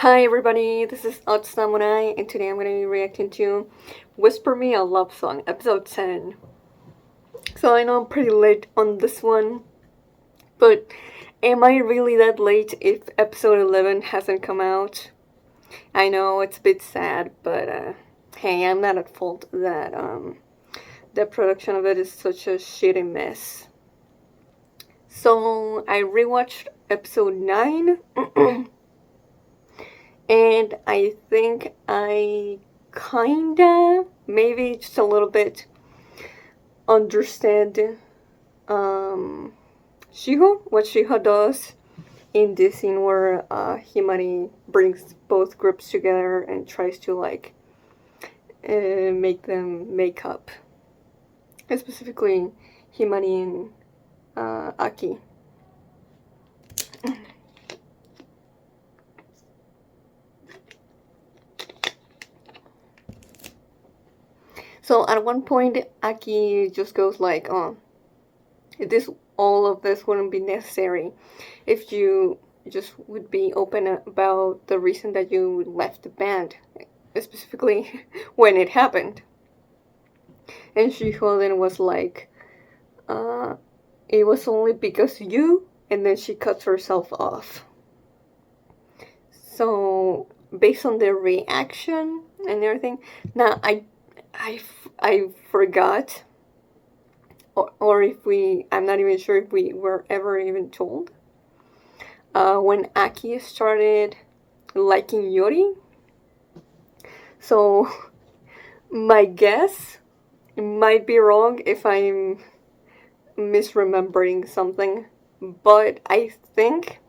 Hi everybody, this is Samurai, and today I'm going to be reacting to Whisper Me a Love Song, episode 10. So I know I'm pretty late on this one, but am I really that late if episode 11 hasn't come out? I know it's a bit sad, but hey, I'm not at fault that the production of it is such a shitty mess. So I rewatched episode 9. And I think I kinda, maybe just a little bit, understand Shiho, what Shiho does in this scene where Himari brings both groups together and tries to make them make up. And specifically Himari and Aki. So at one point, Aki just goes like, "Oh, all of this wouldn't be necessary if you just would be open about the reason that you left the band, specifically when it happened." And Shiho then was like, "It was only because you," and then she cuts herself off. So based on their reaction and everything, now I forgot, or if I'm not even sure if we were ever even told. When Aki started liking Yori. So my guess might be wrong if I'm misremembering something, but I think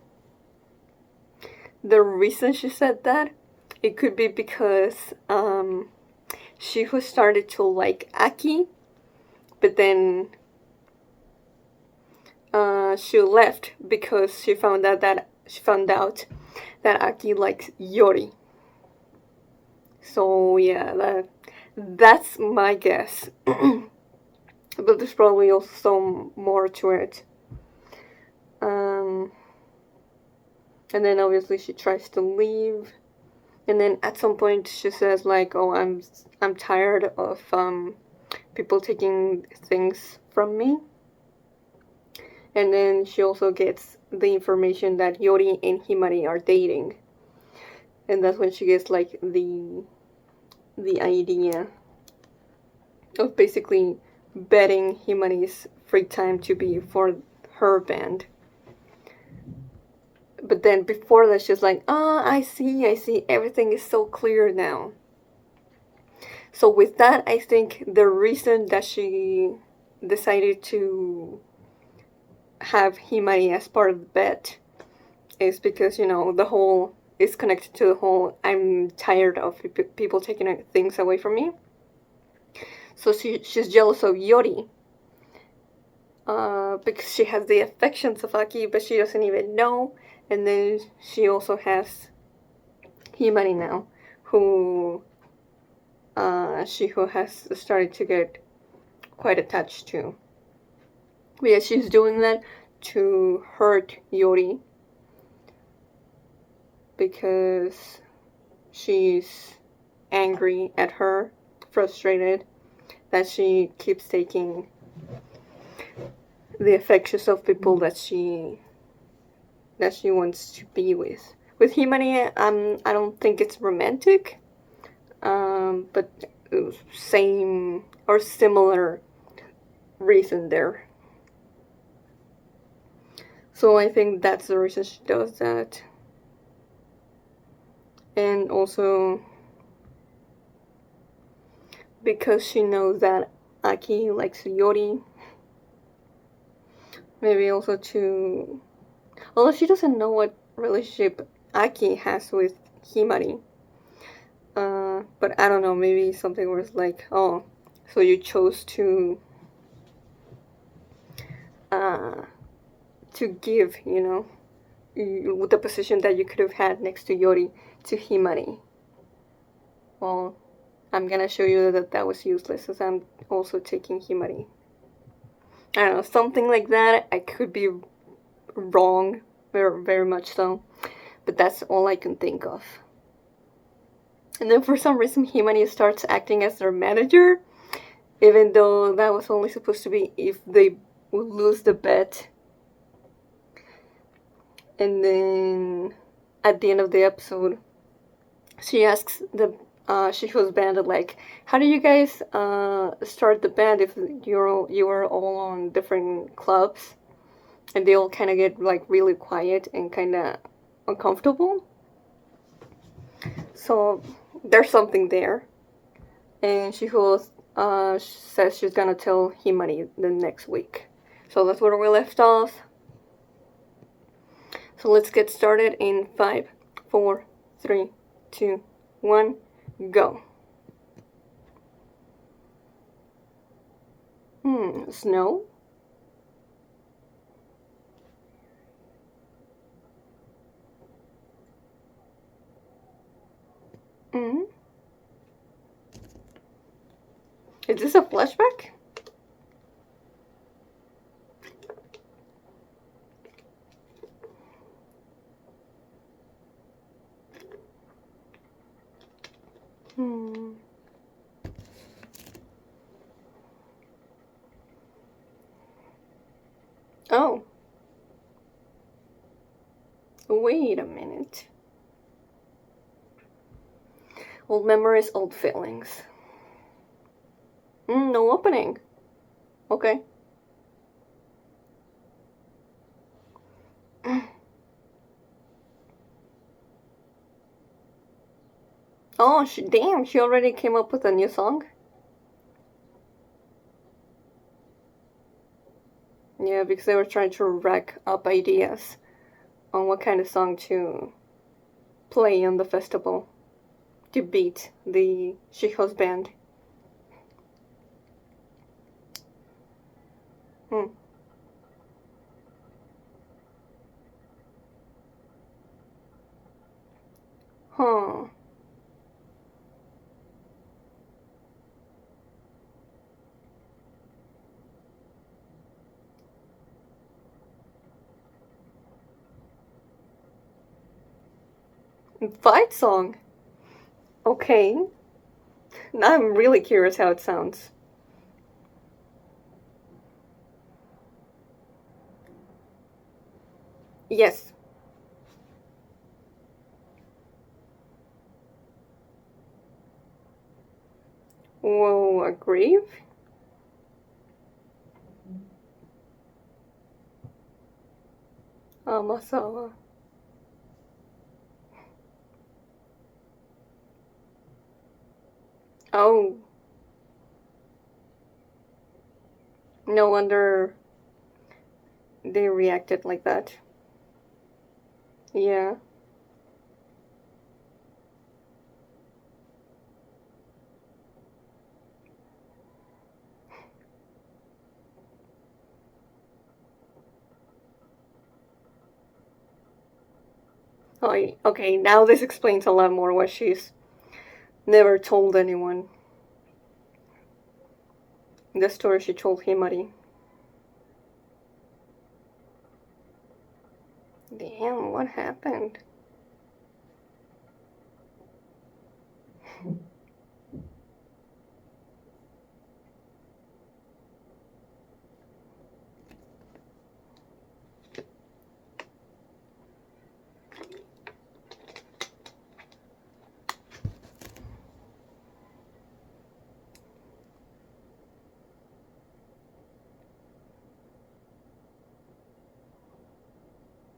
the reason she said that, it could be because Shiho started to like Aki, but then she left because she found out that Aki likes Yori. So yeah, that's my guess. But there's probably also more to it. And then obviously she tries to leave. And then at some point she says like, "Oh, I'm tired of people taking things from me." And then she also gets the information that Yori and Himari are dating. And that's when she gets like the idea of basically betting Himari's free time to be for her band. But then before that, she's like, I see, everything is so clear now. So with that, I think the reason that she decided to have Himari as part of the bet is because, the whole is connected to the whole I'm tired of people taking things away from me. So she's jealous of Yori. Because she has the affections of Aki, but she doesn't even know. And then she also has Himari now, who Shiho has started to get quite attached to. But yeah, she's doing that to hurt Yori because she's angry at her, frustrated that she keeps taking the affections of people that she wants to be with. With Himari, I don't think it's romantic, but same or similar reason there. So I think that's the reason she does that. And also because she knows that Aki likes Yori. Maybe also to... Although she doesn't know what relationship Aki has with Himari. But I don't know, maybe something where it's like, oh, so you chose to give, the position that you could have had next to Yori to Himari. Well, I'm gonna show you that was useless, as I'm also taking Himari. I don't know, something like that. I could be wrong, very, very much so. but that's all I can think of. And then for some reason, Himani starts acting as their manager, even though that was only supposed to be if they would lose the bet. And then at the end of the episode, she asks the Shiho's band like, "How do you guys start the band if you are all on different clubs?" And they all kind of get like really quiet and kind of uncomfortable. So there's something there, and Shiho says she's gonna tell Himari the next week. So that's where we left off. So let's get started in 5, 4, 3, 2, 1, go. Snow? Hmm. Is this a flashback? Hmm. Oh. Wait a minute. Old memories, old feelings. No opening. Okay. Oh, damn, she already came up with a new song? Yeah, because they were trying to rack up ideas on what kind of song to play on the festival to beat the Shiho's band. Hmm. Huh. Fight song? Okay. Now I'm really curious how it sounds. Yes. Whoa, a grave? Amasawa. Oh. No wonder they reacted like that. Yeah. Oh, okay, now this explains a lot more why she's never told anyone the story she told Himari. Damn, what happened?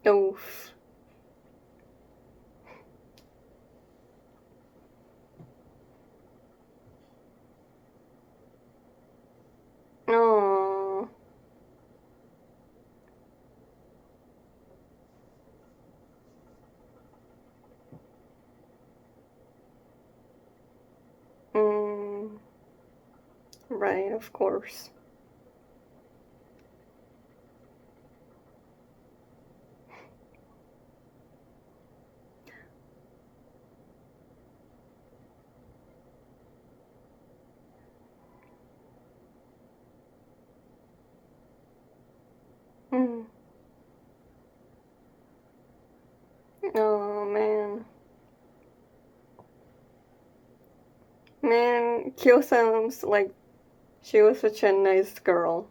Oof. Oh. Mm. Right, of course. Mm. Oh. Man, Kyo sounds like she was such a nice girl.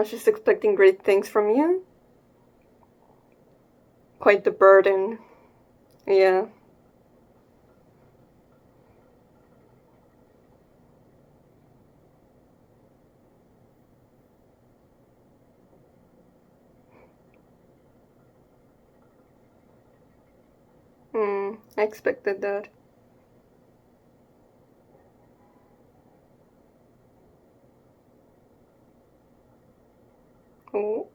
She's expecting great things from you. Quite the burden. Yeah. I expected that. Oh,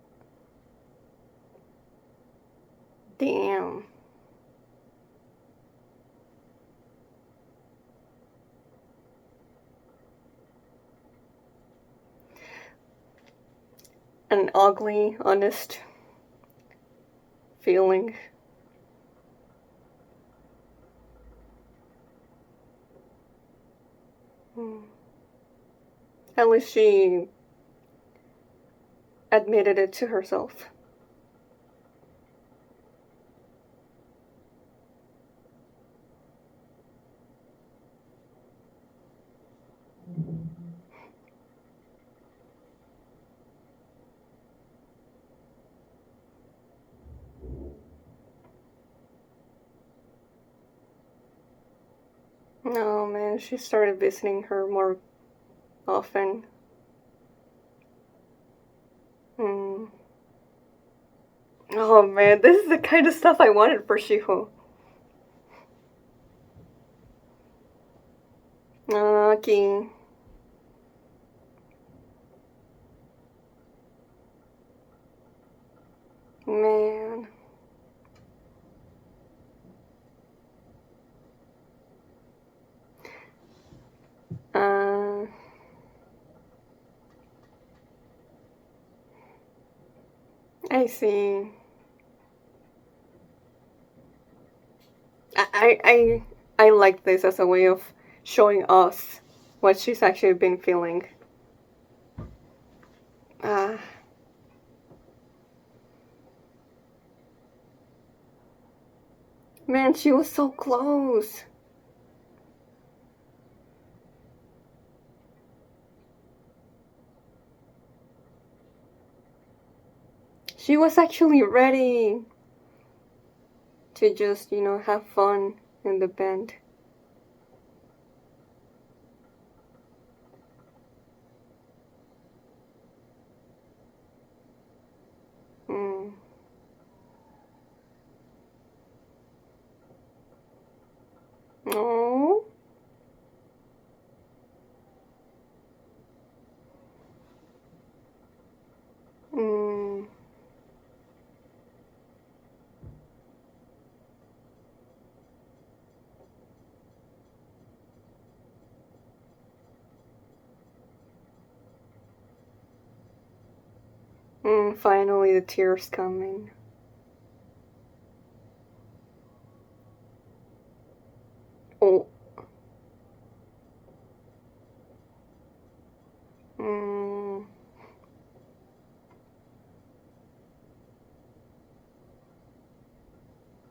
damn. An ugly, honest feeling. Hmm. At least she admitted it to herself. No, man, she started visiting her more often. Hmm. Oh man, this is the kind of stuff I wanted for Shiho. Okay. Man. Uh, I see. I like this as a way of showing us what she's actually been feeling. Ah, man, she was so close. She was actually ready to just, have fun in the band. Mm. Oh. Mm. Finally, the tears coming. Oh. Mm.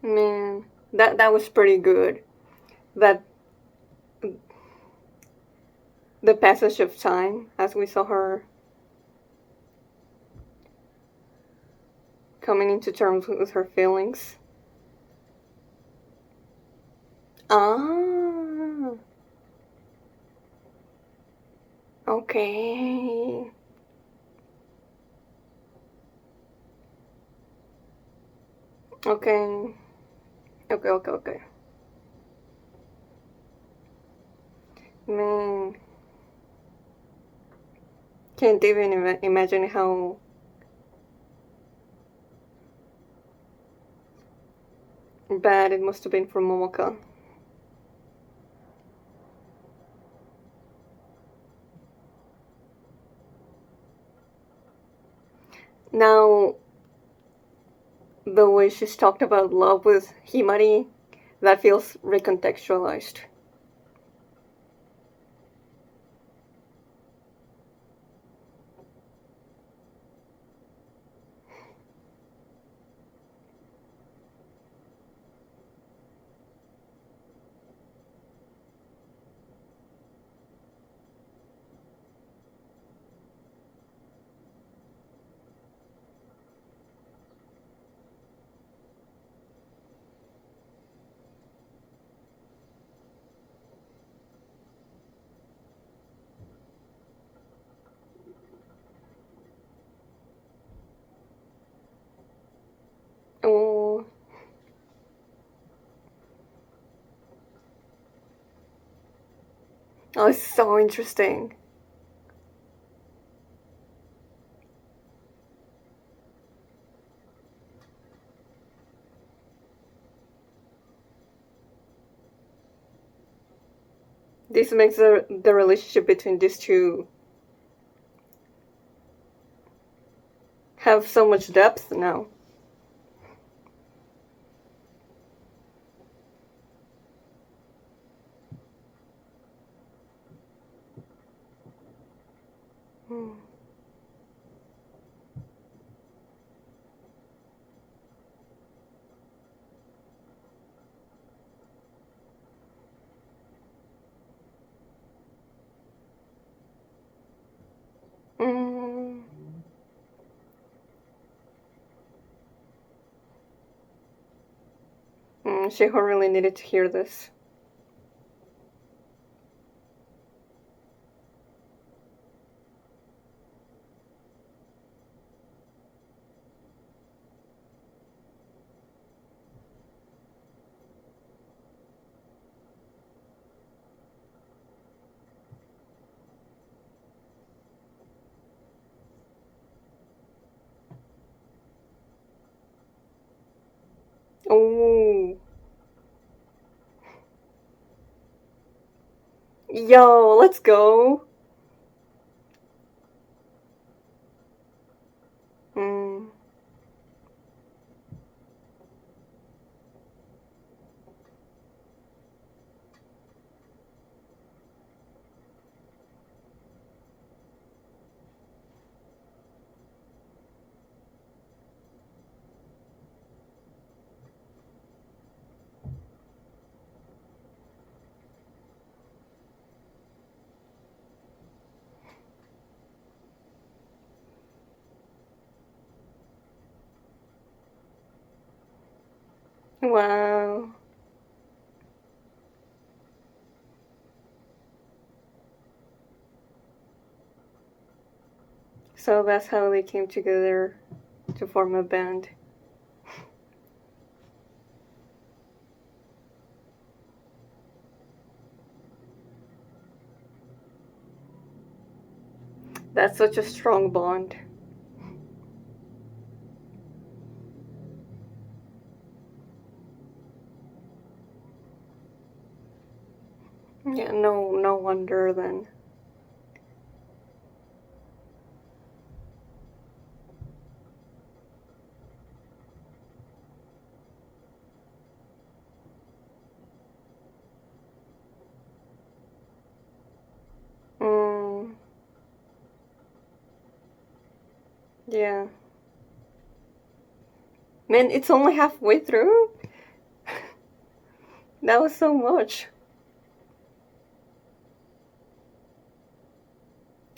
Man, that was pretty good. That the passage of time as we saw her coming into terms with her feelings. Ah, okay. Okay. Okay, okay, okay. Man, can't even imagine how bad it must have been for Momoka. Now, the way she's talked about love with Himari, that feels recontextualized. Oh, it's so interesting. This makes the relationship between these two have so much depth now. Mm. Mm. Shiho really needed to hear this. Oh, yo, let's go. Mm. Wow. So that's how they came together to form a band. That's such a strong bond. Yeah, no wonder then. Mm, yeah. Man, it's only halfway through? That was so much.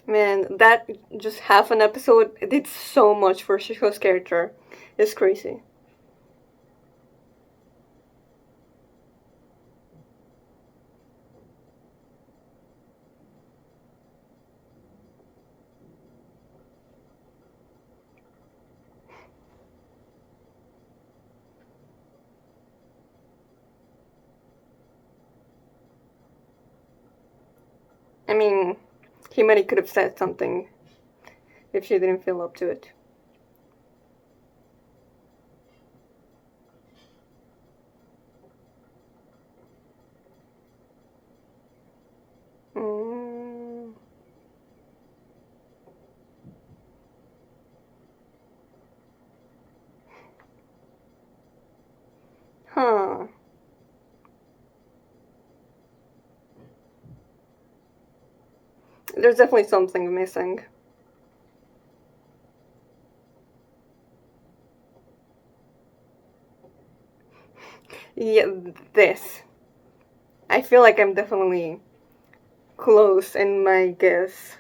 Man, that just half an episode did so much for Shiho's character. It's crazy. I mean, Himari could have said something if she didn't feel up to it. Mm, huh. There's definitely something missing. Yeah, this. I feel like I'm definitely close in my guess.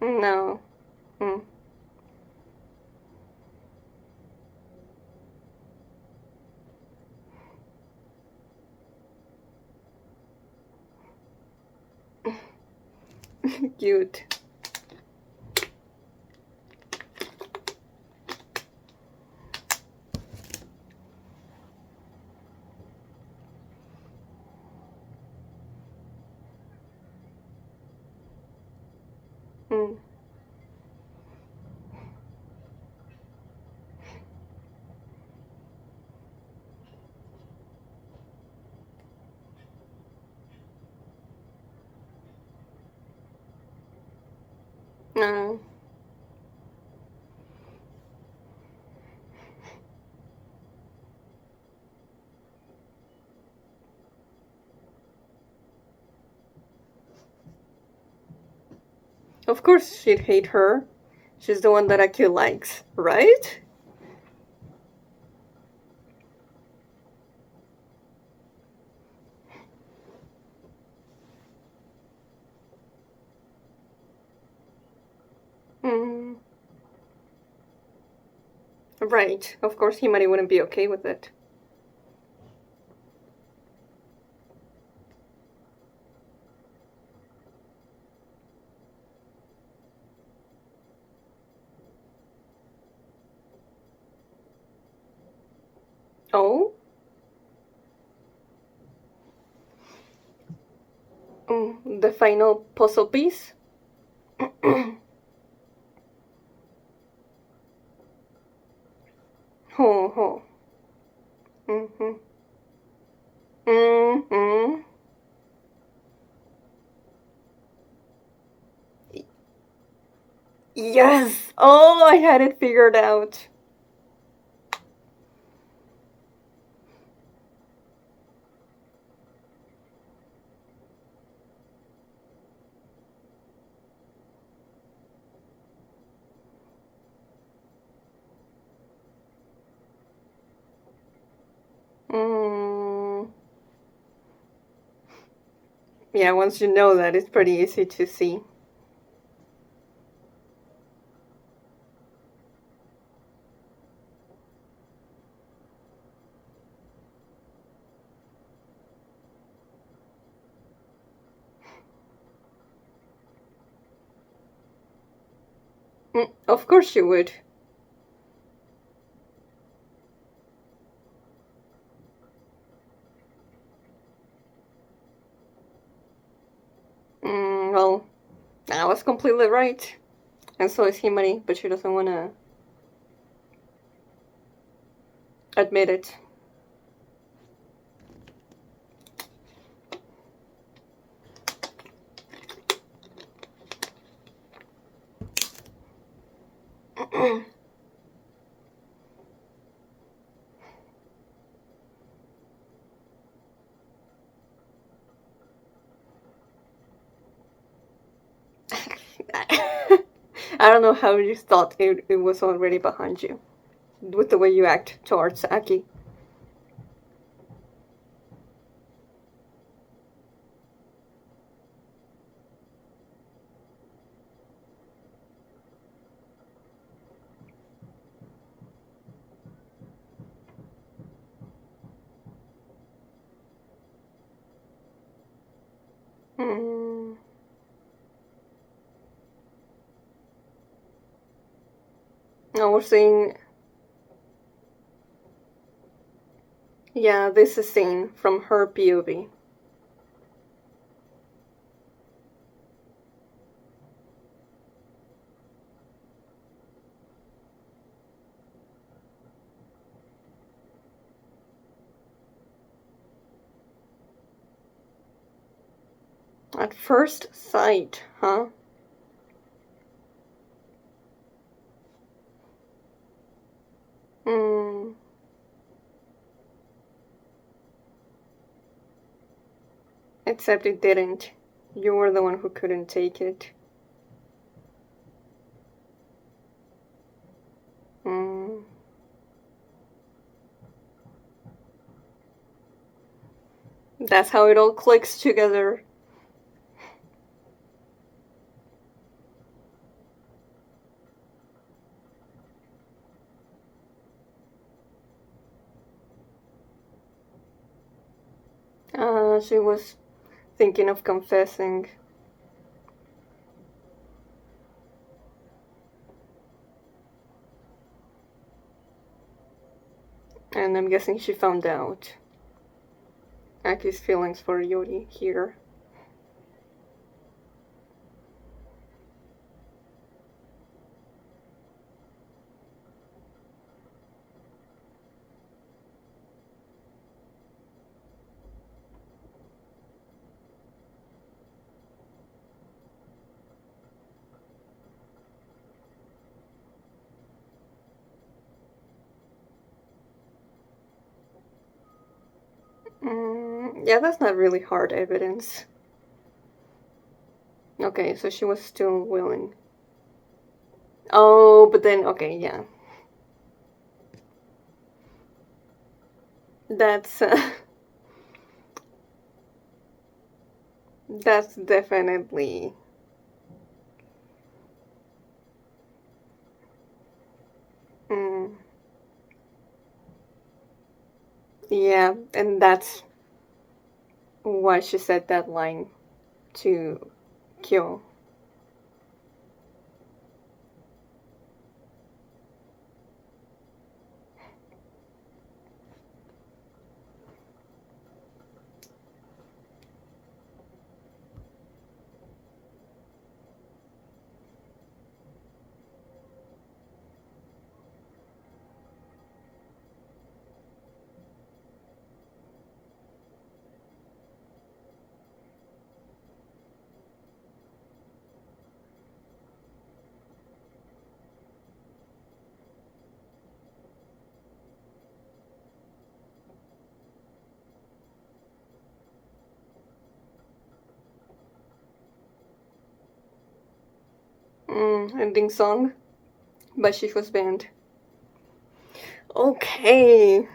No. Mm. Cute. Mm. Uh, of course she'd hate her. She's the one that Aki likes, right? Mm. Right. Of course Himari wouldn't be okay with it. Oh? The final puzzle piece? Ho ho. Mm-hmm. Mm-hmm. Yes! Oh, I had it figured out. Mm. Yeah, once you know that, it's pretty easy to see. Of course you would. Well, I was completely right. And so is Himari, but she doesn't want to admit it. I don't know how you thought it was already behind you with the way you act towards Aki. Mm. Now we're seeing, yeah, this is seen from her POV. At first sight, huh? Mm. Except it didn't. You were the one who couldn't take it. Mm. That's how it all clicks together. She was thinking of confessing. And I'm guessing she found out Aki's feelings for Yori here. Yeah, that's not really hard evidence. Okay, so she was still willing. Oh, but then, okay, yeah. That's, that's definitely... Mm, yeah, and that's why she said that line to Kyo. Ending song by Shiho's band. Okay.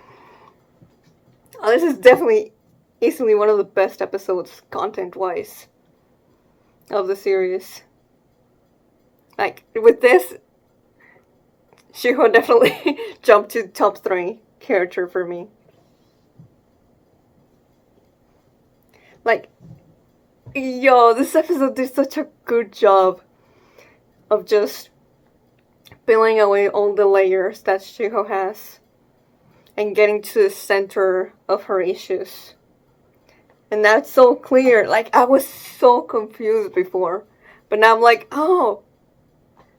Oh, this is definitely easily one of the best episodes, content-wise, of the series. Like, with this, Shiho definitely jumped to top 3 character for me. Like, yo, this episode did such a good job of just peeling away all the layers that Shiho has and getting to the center of her issues. And that's so clear. Like, I was so confused before. But now I'm like, oh,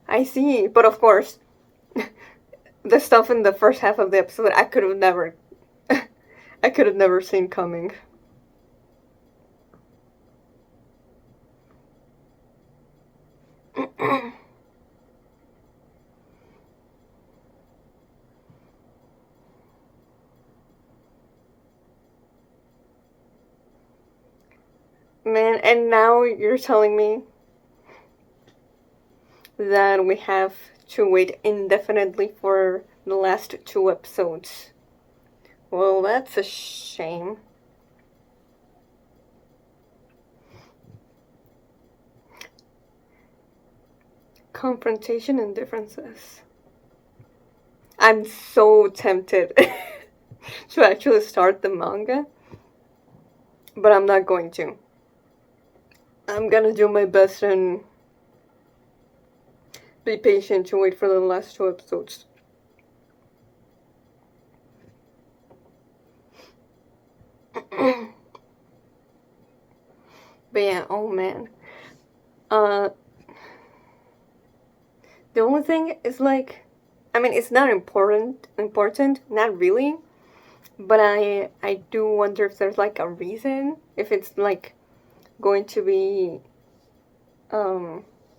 I see. But of course, the stuff in the first half of the episode, I could have never, I could have never seen coming. Man, and now you're telling me that we have to wait indefinitely for the last 2 episodes. Well, that's a shame. Confrontation and differences. I'm so tempted to actually start the manga, but I'm not going to. I'm gonna do my best and be patient to wait for the last 2 episodes. But yeah, oh man. The only thing is like, I mean, it's not important, not really, but I do wonder if there's like a reason, if it's like going to be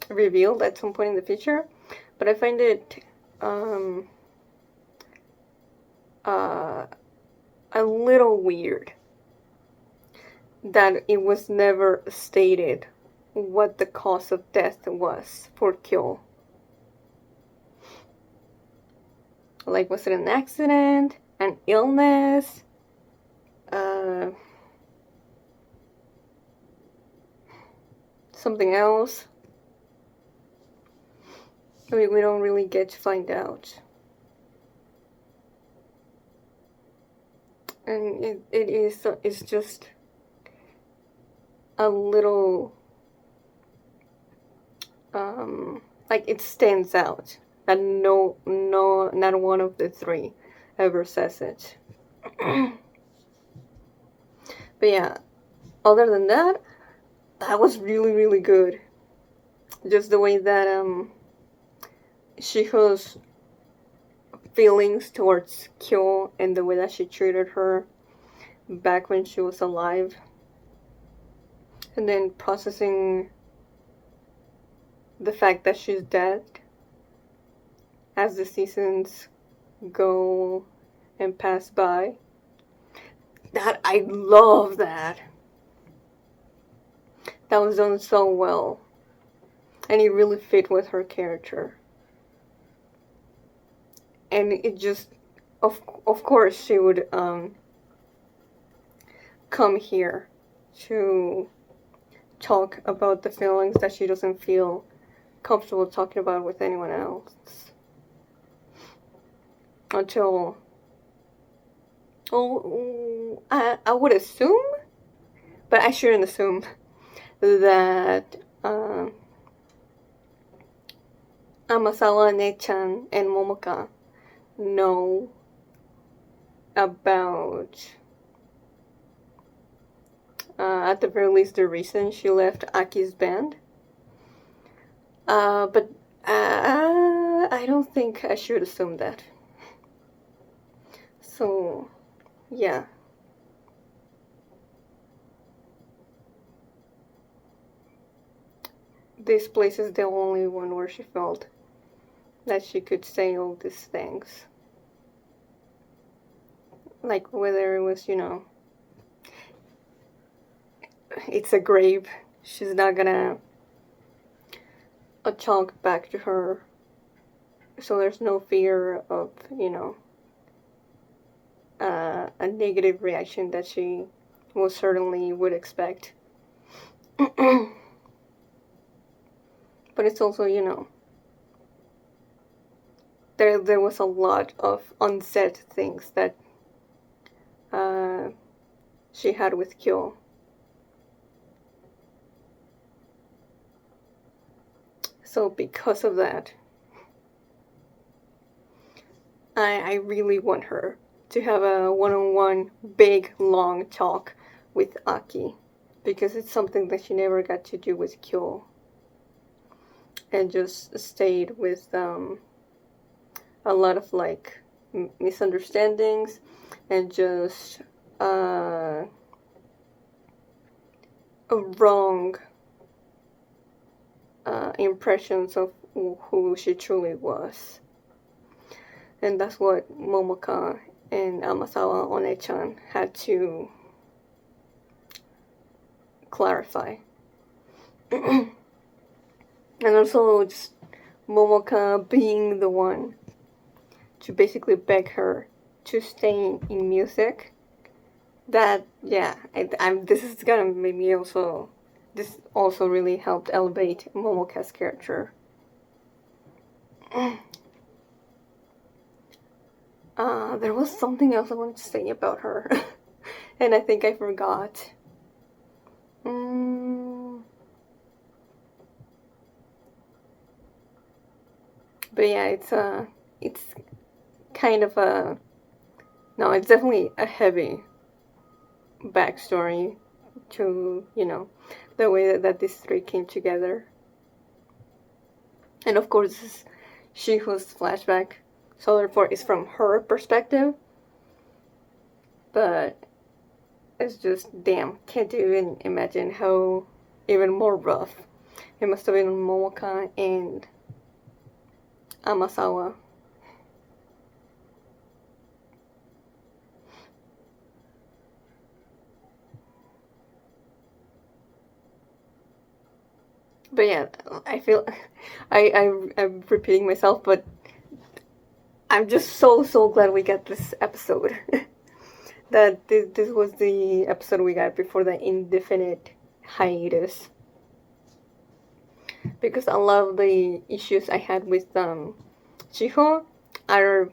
revealed at some point in the future. But I find it a little weird that it was never stated what the cause of death was for Kyo. Like, was it an accident, an illness, something else? I mean, we don't really get to find out. And it's just a little, like, it stands out that not one of the 3 ever says it. But yeah, other than that, that was really, really good. Just the way that Shiho's feelings towards Kyo and the way that she treated her back when she was alive. And then processing the fact that she's dead as the seasons go and pass by. That, I love that. That was done so well. And it really fit with her character. And it just, of course, she would come here to talk about the feelings that she doesn't feel comfortable talking about with anyone else. Until, I would assume, but I shouldn't assume, that Amasawa, Ne-chan, and Momoka know about, at the very least, the reason she left Aki's band. But I don't think I should assume that. So, yeah. This place is the only one where she felt that she could say all these things. Like, whether it was, it's a grave. She's not gonna talk back to her. So there's no fear of, a negative reaction that she most certainly would expect. But it's also, there was a lot of unsaid things that she had with Kyo. So because of that, I really want her to have a one-on-one, big, long talk with Aki, because it's something that she never got to do with Kyo, and just stayed with a lot of misunderstandings and just wrong impressions of who she truly was. And that's what Momoka and Amasawa One-chan had to clarify. And also just Momoka being the one to basically beg her to stay in music. That, yeah, this is gonna make me also, this also really helped elevate Momoka's character. There was something else I wanted to say about her, and I think I forgot. But yeah, it's kind of it's definitely a heavy backstory to, the way that these three came together. And of course, this is Shiho's flashback, so therefore it's from her perspective. But it's just, damn, can't even imagine how even more rough it must have been Momoka and Amasawa. But yeah, I feel I'm repeating myself, but I'm just so glad we got this episode. That this was the episode we got before the indefinite hiatus. Because a lot of the issues I had with Shiho are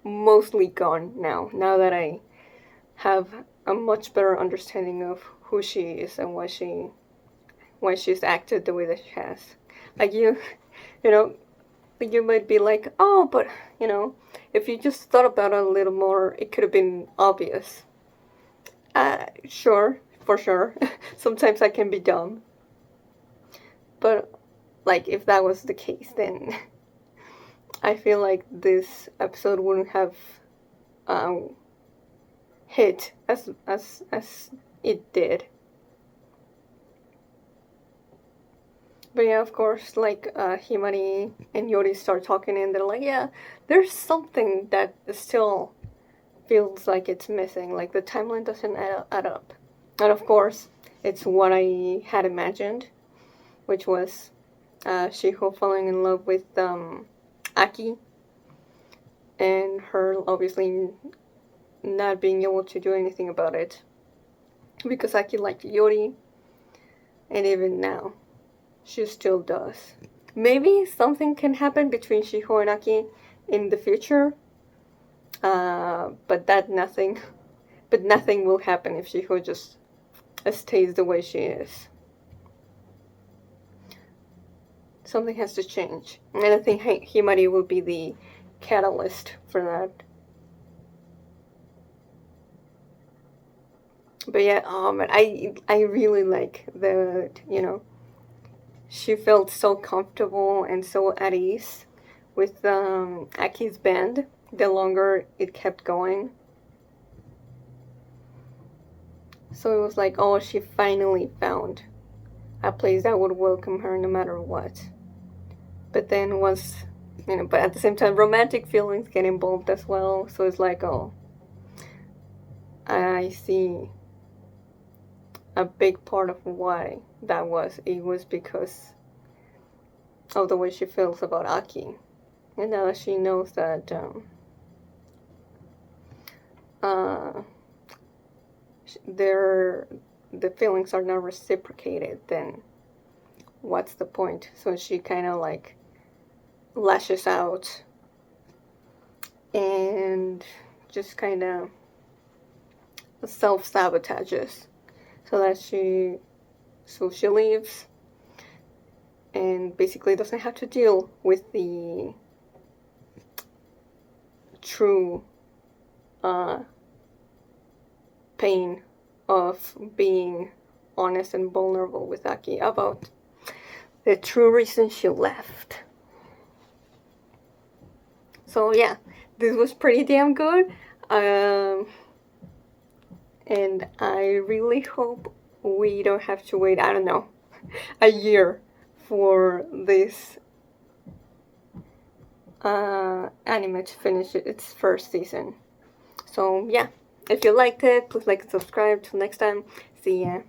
mostly gone now. Now that I have a much better understanding of who she is and why she's acted the way that she has. Like, you might be like, oh, but, you know, if you just thought about it a little more, it could have been obvious. Sure, for sure. Sometimes I can be dumb. But, like, if that was the case, then I feel like this episode wouldn't have um, hit as it did. But yeah, of course, like Himari and Yori start talking, and they're like, "Yeah, there's something that still feels like it's missing. Like the timeline doesn't add up." And of course, it's what I had imagined, which was Shiho falling in love with Aki, and her obviously not being able to do anything about it because Aki liked Yori, and even now, she still does. Maybe something can happen between Shiho and Aki in the future, but nothing will happen if Shiho just stays the way she is. Something has to change, and I think Himari will be the catalyst for that. But yeah, I really like she felt so comfortable and so at ease with Aki's band the longer it kept going. So it was like, oh, she finally found a place that would welcome her no matter what. But then once, but at the same time, romantic feelings get involved as well. So it's like, oh, I see a big part of why that was. It was because of the way she feels about Aki. And now that she knows that the feelings are not reciprocated, then what's the point? So she kind of like lashes out and just kind of self-sabotages so she leaves and basically doesn't have to deal with the true pain of being honest and vulnerable with Aki about the true reason she left. So yeah, this was pretty damn good. And I really hope we don't have to wait, I don't know, a year for this anime to finish its first season. So yeah, if you liked it, please like and subscribe. Till next time, see ya.